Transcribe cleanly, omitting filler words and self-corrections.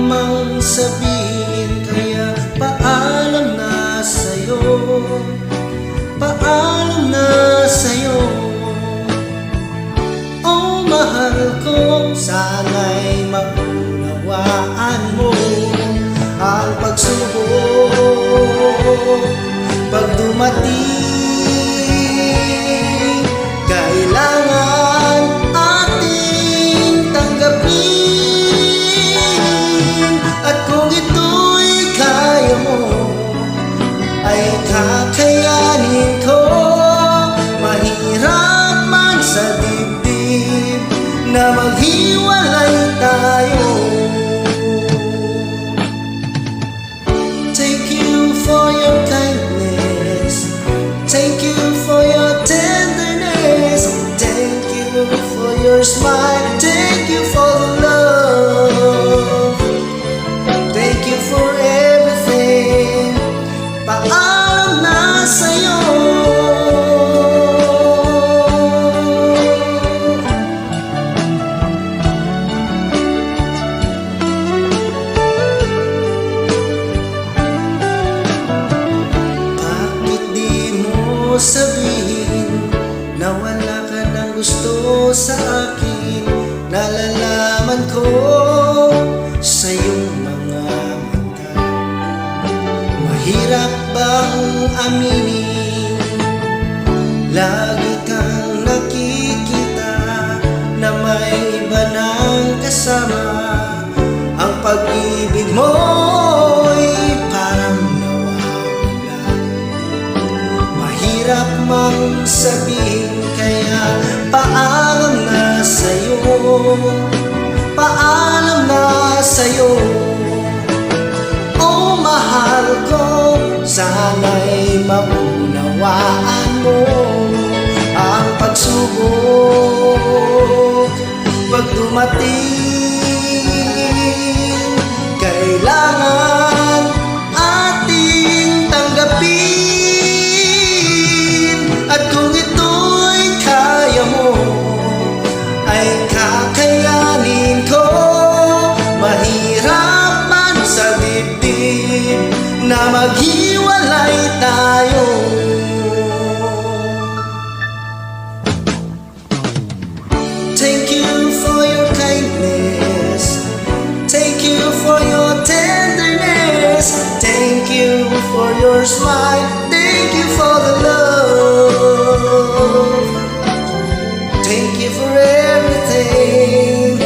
mang sabihin, kaya paalam na sa'yo, paalam na sa'yo. Oh mahal ko, sana'y maunawaan mo ang pagsubok. Pag dumating, kailangan ating tanggapin. At kung ito'y kaya mo, ay kakayanin ko. Mahirap man sa dibdib na maghiwalay tayo. Thank you for your kindness, thank you for your tenderness, thank you for your smile, thank you for the love, thank you for everything. Paalam na sa'yo. Sabihin na wala ka ng gusto sa akin. Nalalaman ko sa iyong mga mata. Mahirap bang aminin? Lagi kang nakikita na may iba nang kasama. Ang pag-ibig mo'y parang mahirap mang sabihin, kaya paalam na sa'yo, paalam na sa'yo. Oh mahal ko, sana'y maunawaan mo ang pagsubok. Pag dumating, kailangan ating tanggapin. At kung ito'y kaya mo, ay kakayanin ko. Mahirap man sa dibdib na maghiwalay tayo. Thank you for your kindness, thank you for your tenderness, thank you for your smile, thank you for the love, thank you for everything.